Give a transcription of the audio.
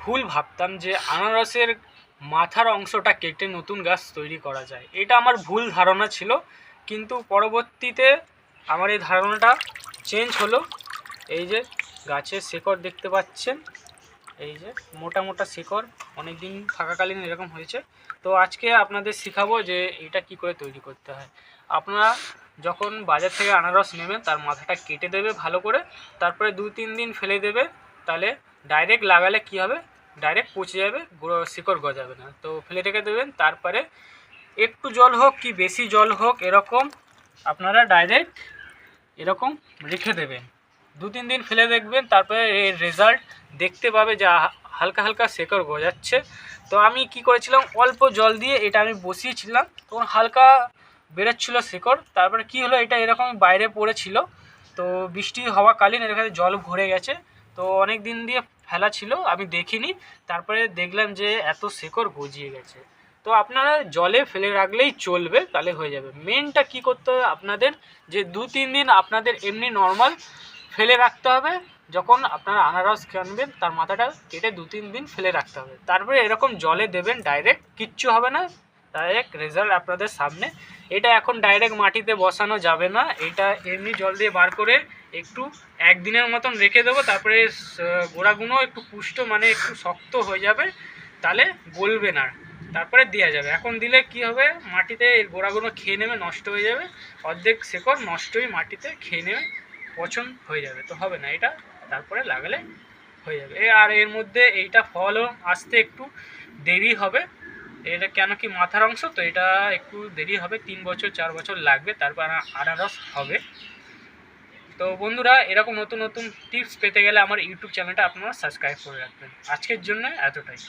ভুল ভাবতাম যে আনারসের মাথার অংশটা কেটে নতুন গাছ তৈরি করা যায়। এটা আমার ভুল ধারণা ছিল, কিন্তু পরবর্তীতে আমার এই ধারণাটা চেঞ্জ হলো। এই যে গাছের শেকড় দেখতে পাচ্ছেন, এই যে মোটা মোটা শিকড় অনেক দিন থাকাকালীন এরকম হয়েছে। তো আজকে আপনাদের শেখাবো যে এটা কি করে তৈরি করতে হয়। আপনারা যখন বাজার থেকে আনারস নেবেন তার মাথাটা কেটে দেবে ভালো করে, তারপরে 2-3 দিন ফেলে দেবে। তাহলে ডাইরেক্ট লাগালে কি হবে, ডাইরেক্ট পচে যাবে, শিকড় গজাবে না। তো ফেলে রেখে দেবেন। তারপরে একটু জল হোক কি বেশি জল হোক, এরকম আপনারা ডাইরেক্ট এরকম রেখে দেবেন। 2-3 দিন ফেলে দেখবেন, তারপরে এর রেজাল্ট দেখতে পাবে যে হালকা হালকা শেকড় গজাচ্ছে। তো আমি কি করেছিলাম, অল্প জল দিয়ে এটা আমি বসিয়েছিলাম, তখন হালকা বেরোচ্ছিলো শেকড়। তারপরে কি হলো, এটা এরকম বাইরে পড়েছিল, তো বৃষ্টি হওয়াকালীন এর কাছে জল ভরে গেছে। তো অনেক দিন দিয়ে ফেলা ছিল, আমি দেখিনি। তারপরে দেখলাম যে এত শেকড় গজিয়ে গেছে। তো আপনারা জলে ফেলে রাখলেই চলবে, তাহলে হয়ে যাবে। মেনটা কি করতে হবে আপনাদের, যে 2-3 দিন আপনাদের এমনি নর্মাল ফেলে রাখতে হবে। যখন আপনারা আনারস কিনবেন তার মাথাটা কেটে 2-3 দিন ফেলে রাখতে হবে। তারপরে এরকম জলে দেবেন, ডাইরেক্ট কিচ্ছু হবে না, ডাইরেক্ট রেজাল্ট আপনাদের সামনে। এটা এখন ডাইরেক্ট মাটিতে বসানো যাবে না, এটা এমনি জল দিয়ে বার করে একটু 1 দিনের মতন রেখে দেবো। তারপরে গোড়াগুলো একটু পুষ্ট মানে একটু শক্ত হয়ে যাবে, তাহলে গলবে না, তারপরে দেওয়া যাবে। এখন দিলে কি হবে, মাটিতে এর গোড়াগুলো খেয়ে নেবে, নষ্ট হয়ে যাবে, অর্ধেক শেকড় নষ্ট হয়ে মাটিতে খেয়ে নেবে, পচন হয়ে যাবে, তো হবে না এটা। তারপরে লাগালে হয়ে যাবে। আর এর মধ্যে এইটা ফলও আসতে একটু দেরি হবে। এটা কেন কি মাথার অংশ, তো এটা একটু দেরি হবে, 3 বছর 4 বছর লাগবে, তারপর আনারস হবে। তো বন্ধুরা, এরকম নতুন নতুন টিপস পেতে গেলে আমার ইউটিউব চ্যানেলটা আপনারা সাবস্ক্রাইব করে রাখবেন। আজকের জন্য এতটাই।